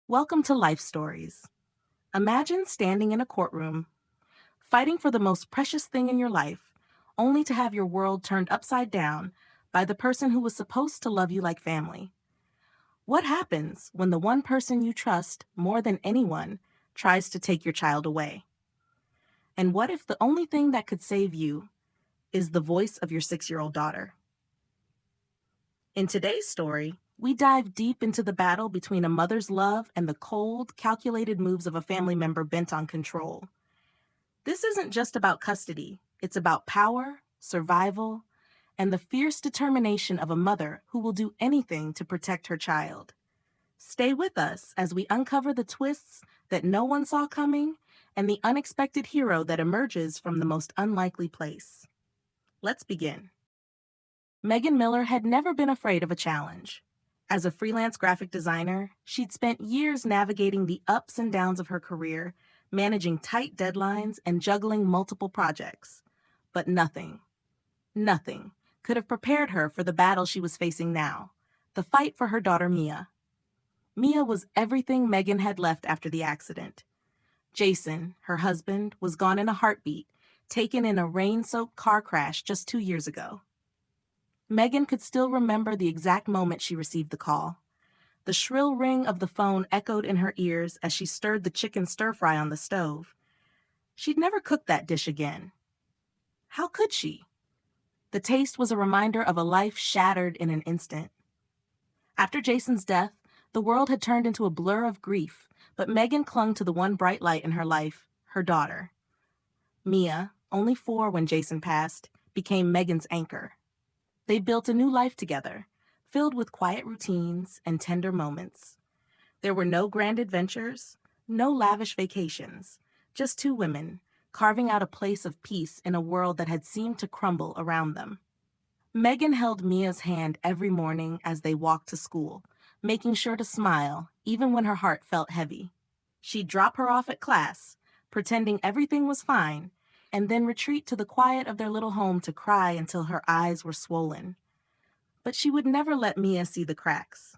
Welcome to Life Stories. Imagine standing in a courtroom, fighting for the most precious thing in your life, only to have your world turned upside down by the person who was supposed to love you like family. What happens when the one person you trust more than anyone tries to take your child away? And what if the only thing that could save you is the voice of your 6-year-old daughter? In today's story, we dive deep into the battle between a mother's love and the cold, calculated moves of a family member bent on control. This isn't just about custody, it's about power, survival, and the fierce determination of a mother who will do anything to protect her child. Stay with us as we uncover the twists that no one saw coming and the unexpected hero that emerges from the most unlikely place. Let's begin. Megan Miller had never been afraid of a challenge. As a freelance graphic designer, she'd spent years navigating the ups and downs of her career, managing tight deadlines and juggling multiple projects. But nothing, could have prepared her for the battle she was facing now, the fight for her daughter Mia. Mia was everything Megan had left after the accident. Jason, her husband, was gone in a heartbeat, taken in a rain-soaked car crash just 2 years ago. Megan could still remember the exact moment she received the call. The shrill ring of the phone echoed in her ears as she stirred the chicken stir-fry on the stove. She'd never cooked that dish again. How could she? The taste was a reminder of a life shattered in an instant. After Jason's death, the world had turned into a blur of grief, but Megan clung to the one bright light in her life, her daughter. Mia, only 4 when Jason passed, became Megan's anchor. They built a new life together, filled with quiet routines and tender moments. There were no grand adventures, no lavish vacations, just 2 women, carving out a place of peace in a world that had seemed to crumble around them. Megan held Mia's hand every morning as they walked to school, making sure to smile even when her heart felt heavy. She'd drop her off at class, pretending everything was fine, and then retreat to the quiet of their little home to cry until her eyes were swollen. But she would never let Mia see the cracks.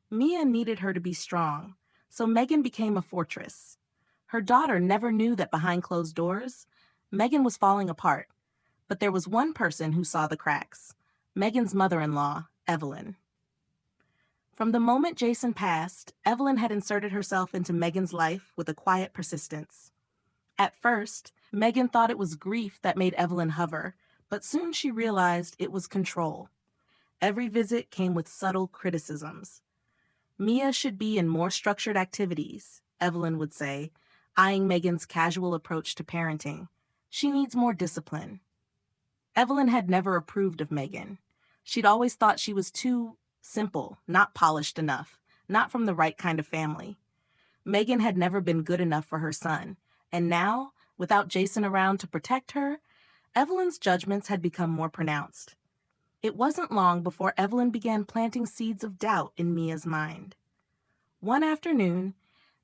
Mia needed her to be strong, so Megan became a fortress. Her daughter never knew that behind closed doors, Megan was falling apart. But there was one person who saw the cracks: Megan's mother-in-law, Evelyn. From the moment Jason passed, Evelyn had inserted herself into Megan's life with a quiet persistence. At first, Megan thought it was grief that made Evelyn hover, but soon she realized it was control. Every visit came with subtle criticisms. Mia should be in more structured activities, Evelyn would say, eyeing Megan's casual approach to parenting. She needs more discipline. Evelyn had never approved of Megan. She'd always thought she was too simple, not polished enough, not from the right kind of family. Megan had never been good enough for her son, and now, without Jason around to protect her, Evelyn's judgments had become more pronounced. It wasn't long before Evelyn began planting seeds of doubt in Mia's mind. One afternoon,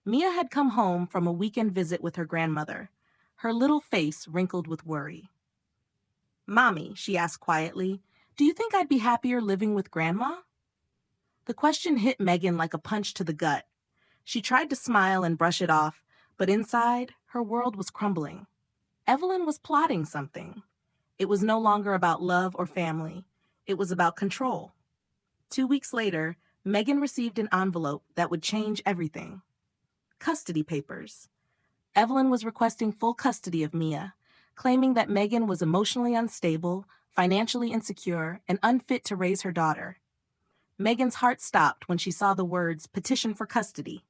Mia had come home from a weekend visit with her grandmother, her little face wrinkled with worry. "Mommy," she asked quietly, "do you think I'd be happier living with Grandma?" The question hit Megan like a punch to the gut. She tried to smile and brush it off, but inside, her world was crumbling. Evelyn was plotting something. It was no longer about love or family. It was about control. 2 weeks later, Megan received an envelope that would change everything. Custody papers. Evelyn was requesting full custody of Mia, claiming that Megan was emotionally unstable, financially insecure, and unfit to raise her daughter. Megan's heart stopped when she saw the words "petition for custody."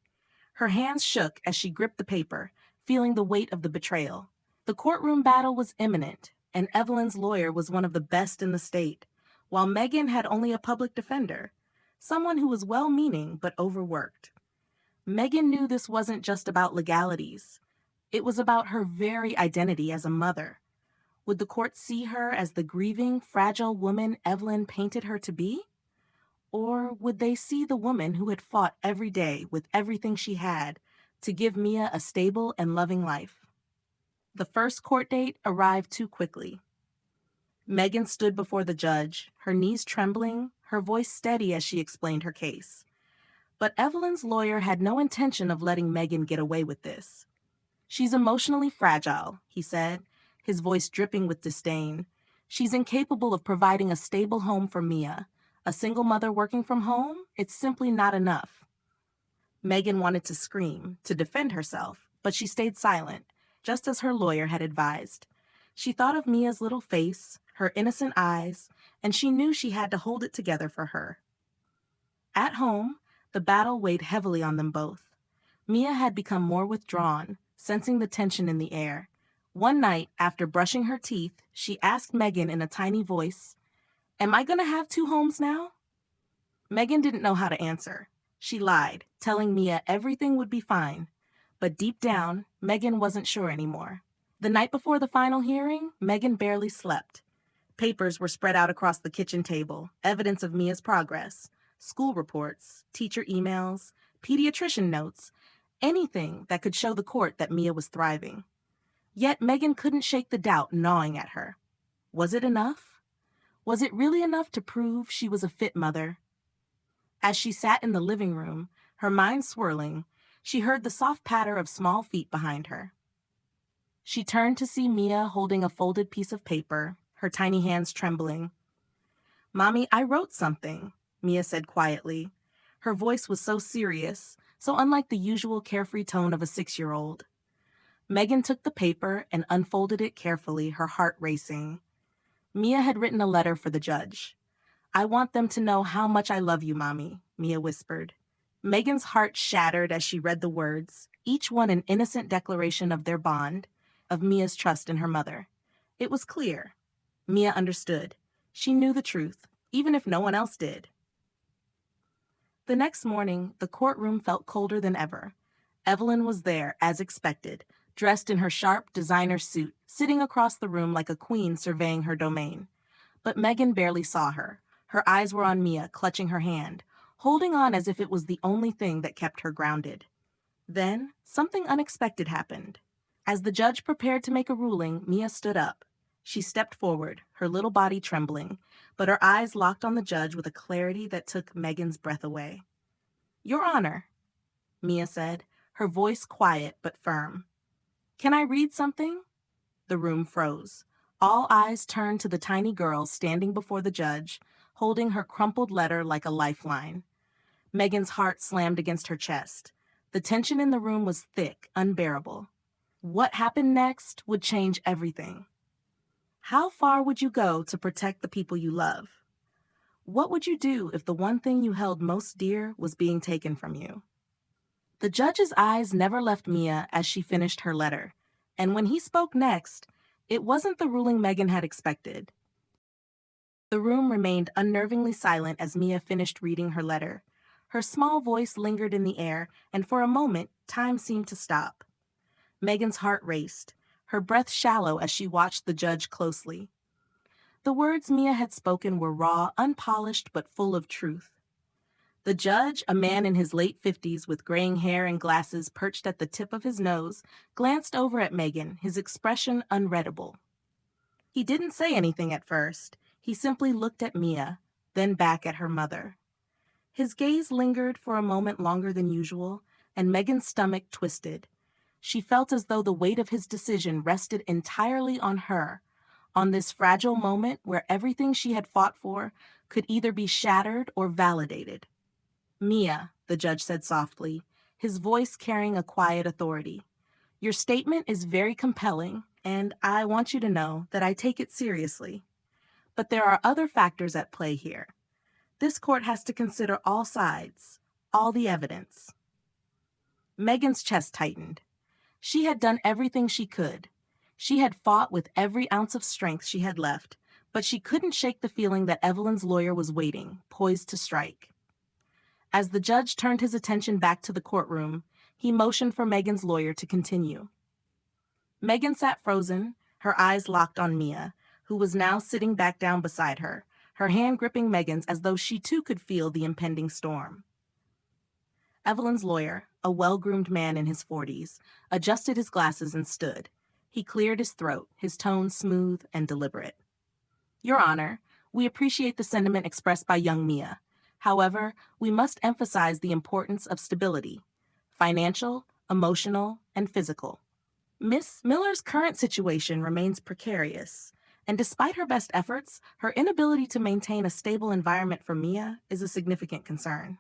Her hands shook as she gripped the paper, feeling the weight of the betrayal. The courtroom battle was imminent, and Evelyn's lawyer was one of the best in the state, while Megan had only a public defender, someone who was well-meaning but overworked. Megan knew this wasn't just about legalities. It was about her very identity as a mother. Would the court see her as the grieving, fragile woman Evelyn painted her to be? Or would they see the woman who had fought every day with everything she had to give Mia a stable and loving life? The first court date arrived too quickly. Megan stood before the judge, her knees trembling, her voice steady as she explained her case. But Evelyn's lawyer had no intention of letting Megan get away with this. "She's emotionally fragile," he said, his voice dripping with disdain. "She's incapable of providing a stable home for Mia. A single mother working from home? It's simply not enough." Megan wanted to scream, to defend herself, but she stayed silent, just as her lawyer had advised. She thought of Mia's little face, her innocent eyes, and she knew she had to hold it together for her. At home, the battle weighed heavily on them both. Mia had become more withdrawn, sensing the tension in the air. One night, after brushing her teeth, she asked Megan in a tiny voice, "Am I going to have two homes now?" Megan didn't know how to answer. She lied, telling Mia everything would be fine. But deep down, Megan wasn't sure anymore. The night before the final hearing, Megan barely slept. Papers were spread out across the kitchen table, evidence of Mia's progress, school reports, teacher emails, pediatrician notes, anything that could show the court that Mia was thriving. Yet Megan couldn't shake the doubt gnawing at her. Was it enough? Was it really enough to prove she was a fit mother? As she sat in the living room, her mind swirling, she heard the soft patter of small feet behind her. She turned to see Mia holding a folded piece of paper, her tiny hands trembling. "Mommy, I wrote something," Mia said quietly. Her voice was so serious, so unlike the usual carefree tone of a 6-year-old. Megan took the paper and unfolded it carefully, her heart racing. Mia had written a letter for the judge. "I want them to know how much I love you, Mommy," Mia whispered. Megan's heart shattered as she read the words, each one an innocent declaration of their bond, of Mia's trust in her mother. It was clear. Mia understood. She knew the truth, even if no one else did. The next morning, the courtroom felt colder than ever. Evelyn was there, as expected, dressed in her sharp designer suit, sitting across the room like a queen surveying her domain. But Megan barely saw her. Her eyes were on Mia, clutching her hand, holding on as if it was the only thing that kept her grounded. Then, something unexpected happened. As the judge prepared to make a ruling, Mia stood up. She stepped forward, her little body trembling, but her eyes locked on the judge with a clarity that took Megan's breath away. "Your Honor," Mia said, her voice quiet but firm. "Can I read something?" The room froze. All eyes turned to the tiny girl standing before the judge, holding her crumpled letter like a lifeline. Megan's heart slammed against her chest. The tension in the room was thick, unbearable. What happened next would change everything. How far would you go to protect the people you love? What would you do if the one thing you held most dear was being taken from you? The judge's eyes never left Mia as she finished her letter, and when he spoke next, it wasn't the ruling Megan had expected. The room remained unnervingly silent as Mia finished reading her letter. Her small voice lingered in the air, and for a moment, time seemed to stop. Megan's heart raced, her breath shallow as she watched the judge closely. The words Mia had spoken were raw, unpolished, but full of truth. The judge, a man in his late 50s with graying hair and glasses perched at the tip of his nose, glanced over at Megan, his expression unreadable. He didn't say anything at first. He simply looked at Mia, then back at her mother. His gaze lingered for a moment longer than usual, and Megan's stomach twisted. She felt as though the weight of his decision rested entirely on her, on this fragile moment where everything she had fought for could either be shattered or validated. "Mia," the judge said softly, his voice carrying a quiet authority, "your statement is very compelling, and I want you to know that I take it seriously. But there are other factors at play here. This court has to consider all sides, all the evidence." Megan's chest tightened. She had done everything she could. She had fought with every ounce of strength she had left, but she couldn't shake the feeling that Evelyn's lawyer was waiting, poised to strike. As the judge turned his attention back to the courtroom, he motioned for Megan's lawyer to continue. Megan sat frozen, her eyes locked on Mia, who was now sitting back down beside her, her hand gripping Megan's as though she too could feel the impending storm. Evelyn's lawyer, a well-groomed man in his 40s, adjusted his glasses and stood. He cleared his throat, his tone smooth and deliberate. "Your Honor, we appreciate the sentiment expressed by young Mia. However, we must emphasize the importance of stability: financial, emotional, and physical. Miss Miller's current situation remains precarious, and despite her best efforts, her inability to maintain a stable environment for Mia is a significant concern.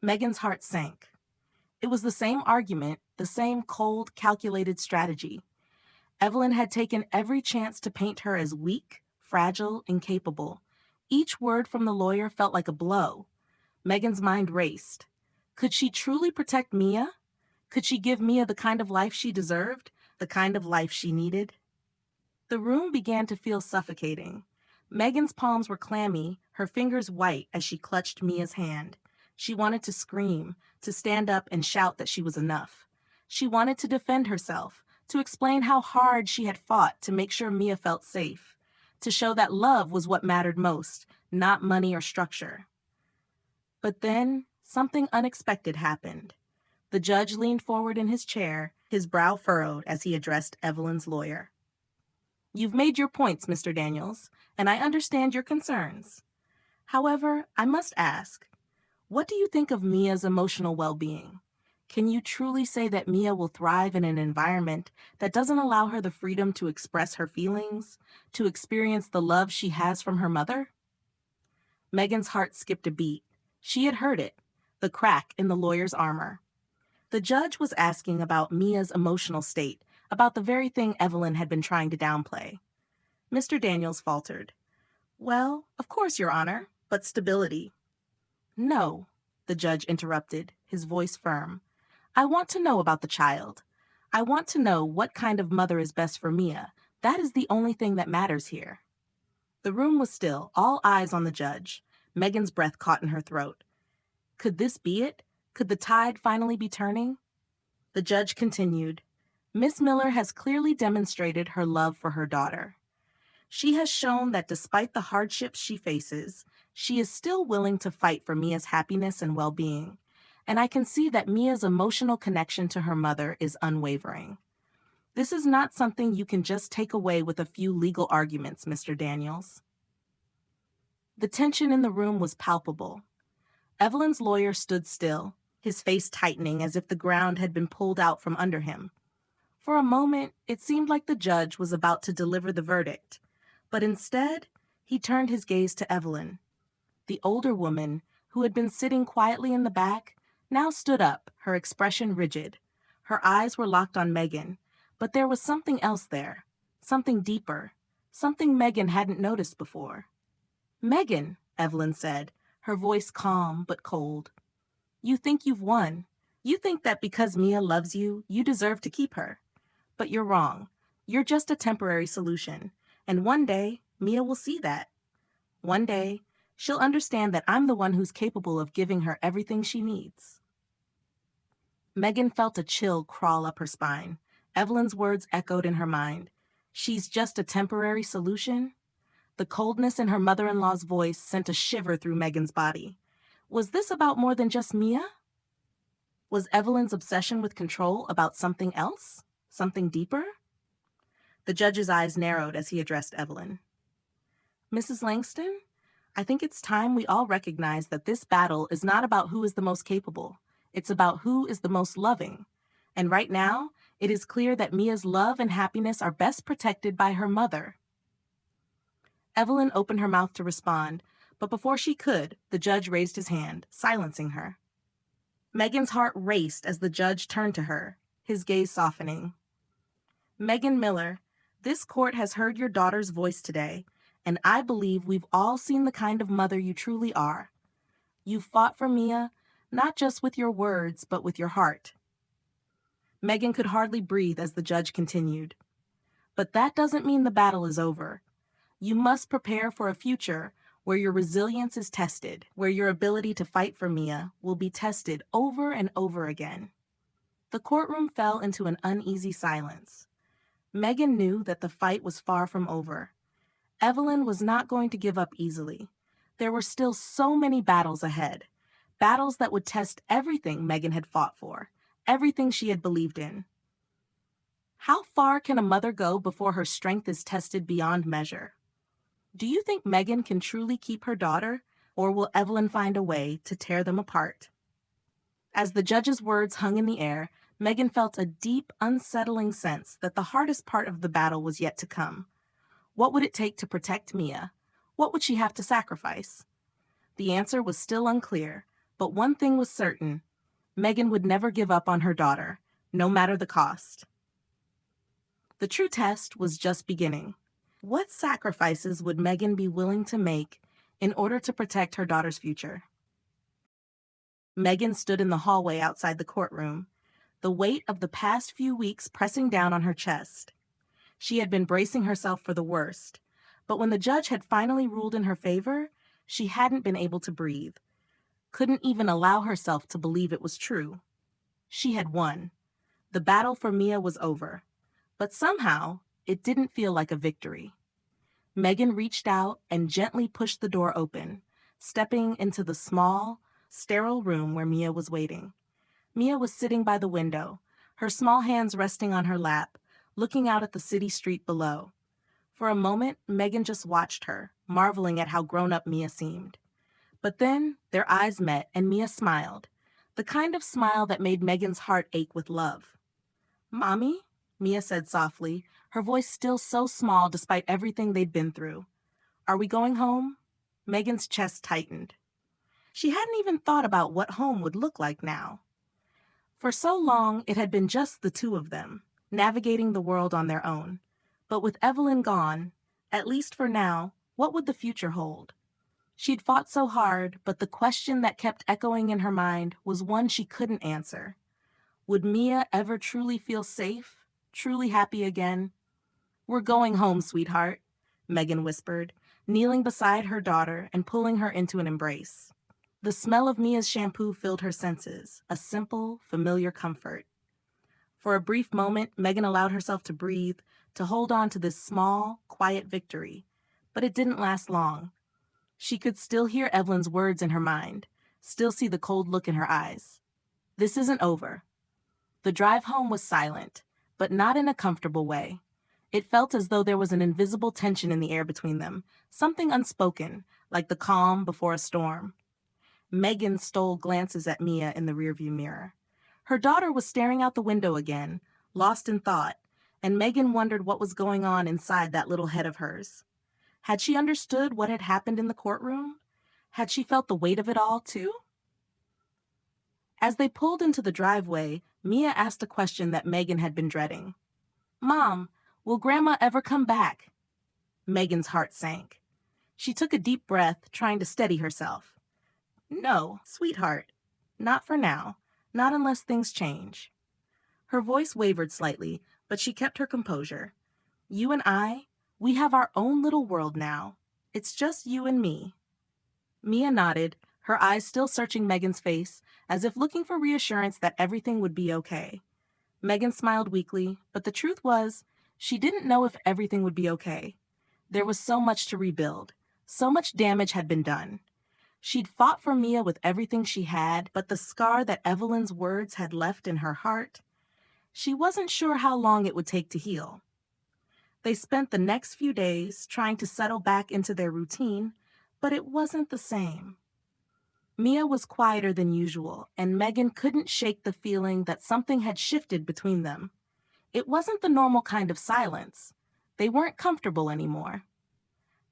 Megan's heart sank. It was the same argument, the same cold, calculated strategy. Evelyn had taken every chance to paint her as weak, fragile, incapable. Each word from the lawyer felt like a blow. Megan's mind raced. Could she truly protect Mia? Could she give Mia the kind of life she deserved, the kind of life she needed? The room began to feel suffocating. Megan's palms were clammy, her fingers white as she clutched Mia's hand. She wanted to scream, to stand up and shout that she was enough. She wanted to defend herself, to explain how hard she had fought to make sure Mia felt safe, to show that love was what mattered most, not money or structure. But then, something unexpected happened. The judge leaned forward in his chair, his brow furrowed as he addressed Evelyn's lawyer. "You've made your points, Mr. Daniels, and I understand your concerns. However, I must ask, what do you think of Mia's emotional well-being? Can you truly say that Mia will thrive in an environment that doesn't allow her the freedom to express her feelings, to experience the love she has from her mother?" Megan's heart skipped a beat. She had heard it, the crack in the lawyer's armor. The judge was asking about Mia's emotional state, about the very thing Evelyn had been trying to downplay. Mr. Daniels faltered. "Well, of course, Your Honor, but stability." "No," the judge interrupted, his voice firm. "I want to know about the child. I want to know what kind of mother is best for Mia. That is the only thing that matters here." The room was still, all eyes on the judge. Megan's breath caught in her throat. Could this be it? Could the tide finally be turning? The judge continued. "Miss Miller has clearly demonstrated her love for her daughter. She has shown that despite the hardships she faces, she is still willing to fight for Mia's happiness and well-being. And I can see that Mia's emotional connection to her mother is unwavering. This is not something you can just take away with a few legal arguments, Mr. Daniels." The tension in the room was palpable. Evelyn's lawyer stood still, his face tightening as if the ground had been pulled out from under him. For a moment, it seemed like the judge was about to deliver the verdict, but instead, he turned his gaze to Evelyn. The older woman, who had been sitting quietly in the back, now stood up, her expression rigid. Her eyes were locked on Megan, but there was something else there, something deeper, something Megan hadn't noticed before. "Megan," Evelyn said, her voice calm but cold. "You think you've won. You think that because Mia loves you, you deserve to keep her. But you're wrong. You're just a temporary solution. And one day, Mia will see that. One day, she'll understand that I'm the one who's capable of giving her everything she needs." Megan felt a chill crawl up her spine. Evelyn's words echoed in her mind. She's just a temporary solution? The coldness in her mother-in-law's voice sent a shiver through Megan's body. Was this about more than just Mia? Was Evelyn's obsession with control about something else? Something deeper? The judge's eyes narrowed as he addressed Evelyn. "Mrs. Langston, I think it's time we all recognize that this battle is not about who is the most capable. It's about who is the most loving. And right now, it is clear that Mia's love and happiness are best protected by her mother." Evelyn opened her mouth to respond, but before she could, the judge raised his hand, silencing her. Megan's heart raced as the judge turned to her, his gaze softening. "Megan Miller, this court has heard your daughter's voice today, and I believe we've all seen the kind of mother you truly are. You've fought for Mia, not just with your words, but with your heart." Megan could hardly breathe as the judge continued. "But that doesn't mean the battle is over. You must prepare for a future where your resilience is tested, where your ability to fight for Mia will be tested over and over again." The courtroom fell into an uneasy silence. Megan knew that the fight was far from over. Evelyn was not going to give up easily. There were still so many battles ahead, battles that would test everything Megan had fought for, everything she had believed in. How far can a mother go before her strength is tested beyond measure? Do you think Megan can truly keep her daughter, Or will Evelyn find a way to tear them apart? As the judge's words hung in the air, Megan felt a deep, unsettling sense that the hardest part of the battle was yet to come. What would it take to protect Mia? What would she have to sacrifice? The answer was still unclear, but one thing was certain: Megan would never give up on her daughter, no matter the cost. The true test was just beginning. What sacrifices would Megan be willing to make in order to protect her daughter's future? Megan stood in the hallway outside the courtroom, the weight of the past few weeks pressing down on her chest. She had been bracing herself for the worst, but when the judge had finally ruled in her favor, she hadn't been able to breathe, couldn't even allow herself to believe it was true. She had won. The battle for Mia was over, but somehow it didn't feel like a victory. Megan reached out and gently pushed the door open, stepping into the small, sterile room where Mia was waiting. Mia was sitting by the window, her small hands resting on her lap, looking out at the city street below. For a moment, Megan just watched her, marveling at how grown-up Mia seemed. But then their eyes met and Mia smiled, the kind of smile that made Megan's heart ache with love. "Mommy?" Mia said softly, her voice still so small despite everything they'd been through. "Are we going home?" Megan's chest tightened. She hadn't even thought about what home would look like now. For so long, it had been just the two of them, navigating the world on their own. But with Evelyn gone, at least for now, what would the future hold? She'd fought so hard, but the question that kept echoing in her mind was one she couldn't answer. Would Mia ever truly feel safe, truly happy again? "We're going home, sweetheart," Megan whispered, kneeling beside her daughter and pulling her into an embrace. The smell of Mia's shampoo filled her senses, a simple, familiar comfort. For a brief moment, Megan allowed herself to breathe, to hold on to this small, quiet victory. But it didn't last long. She could still hear Evelyn's words in her mind, still see the cold look in her eyes. This isn't over. The drive home was silent, but not in a comfortable way. It felt as though there was an invisible tension in the air between them, something unspoken, like the calm before a storm. Megan stole glances at Mia in the rearview mirror. Her daughter was staring out the window again, lost in thought, and Megan wondered what was going on inside that little head of hers. Had she understood what had happened in the courtroom? Had she felt the weight of it all, too? As they pulled into the driveway, Mia asked a question that Megan had been dreading. "Mom, will Grandma ever come back?" Megan's heart sank. She took a deep breath, trying to steady herself. "No, sweetheart. Not for now. Not unless things change." Her voice wavered slightly, but she kept her composure. "You and I, we have our own little world now. It's just you and me." Mia nodded, her eyes still searching Megan's face, as if looking for reassurance that everything would be okay. Megan smiled weakly, but the truth was, she didn't know if everything would be okay. There was so much to rebuild. So much damage had been done. She'd fought for Mia with everything she had, but the scar that Evelyn's words had left in her heart, she wasn't sure how long it would take to heal. They spent the next few days trying to settle back into their routine, but it wasn't the same. Mia was quieter than usual, and Megan couldn't shake the feeling that something had shifted between them. It wasn't the normal kind of silence. They weren't comfortable anymore.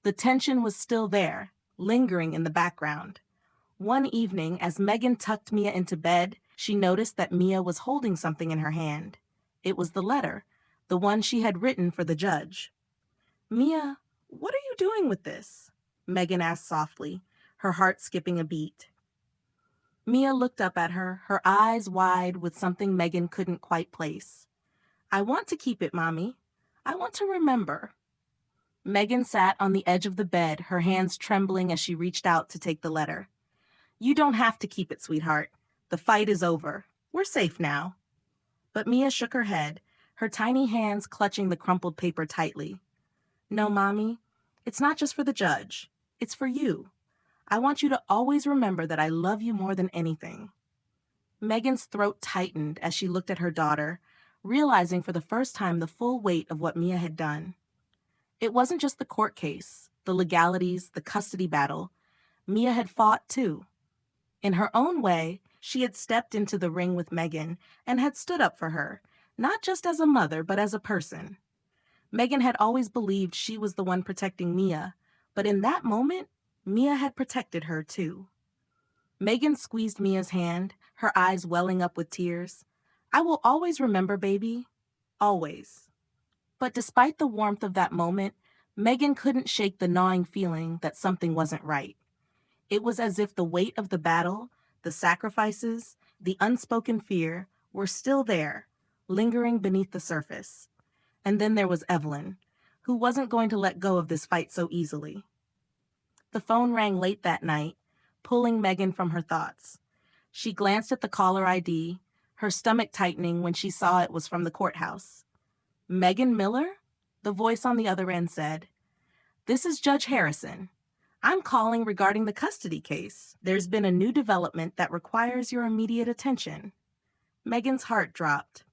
The tension was still there, lingering in the background. One evening, as Megan tucked Mia into bed, she noticed that Mia was holding something in her hand. It was the letter, the one she had written for the judge. "Mia, what are you doing with this?" Megan asked softly, her heart skipping a beat. Mia looked up at her, her eyes wide with something Megan couldn't quite place. "I want to keep it, Mommy. I want to remember." Megan sat on the edge of the bed, her hands trembling as she reached out to take the letter. "You don't have to keep it, sweetheart. The fight is over. We're safe now." But Mia shook her head, her tiny hands clutching the crumpled paper tightly. "No, Mommy, it's not just for the judge. It's for you. I want you to always remember that I love you more than anything." Megan's throat tightened as she looked at her daughter, realizing for the first time the full weight of what Mia had done. It wasn't just the court case, the legalities, the custody battle. Mia had fought too. In her own way, she had stepped into the ring with Megan and had stood up for her, not just as a mother, but as a person. Megan had always believed she was the one protecting Mia, but in that moment, Mia had protected her too. Megan squeezed Mia's hand, her eyes welling up with tears. "I will always remember, baby. Always." But despite the warmth of that moment, Megan couldn't shake the gnawing feeling that something wasn't right. It was as if the weight of the battle, the sacrifices, the unspoken fear were still there, lingering beneath the surface. And then there was Evelyn, who wasn't going to let go of this fight so easily. The phone rang late that night, pulling Megan from her thoughts. She glanced at the caller ID, her stomach tightening when she saw it was from the courthouse. "Megan Miller?" The voice on the other end said. "This is Judge Harrison. I'm calling regarding the custody case. There's been a new development that requires your immediate attention." Megan's heart dropped.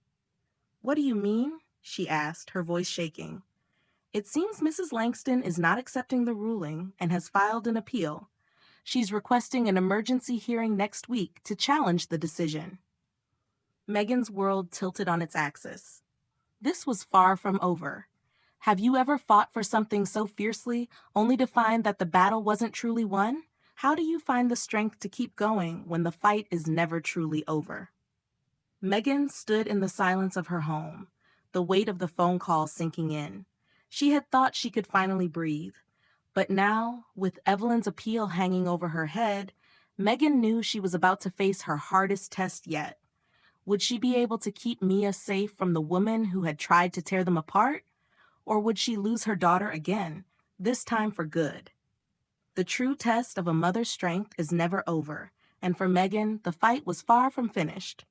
"What do you mean?" she asked, her voice shaking. "It seems Mrs. Langston is not accepting the ruling and has filed an appeal. She's requesting an emergency hearing next week to challenge the decision." Megan's world tilted on its axis. This was far from over. Have you ever fought for something so fiercely, only to find that the battle wasn't truly won? How do you find the strength to keep going when the fight is never truly over? Megan stood in the silence of her home, the weight of the phone call sinking in. She had thought she could finally breathe. But now, with Evelyn's appeal hanging over her head, Megan knew she was about to face her hardest test yet. Would she be able to keep Mia safe from the woman who had tried to tear them apart? Or would she lose her daughter again, this time for good? The true test of a mother's strength is never over, and for Megan, the fight was far from finished.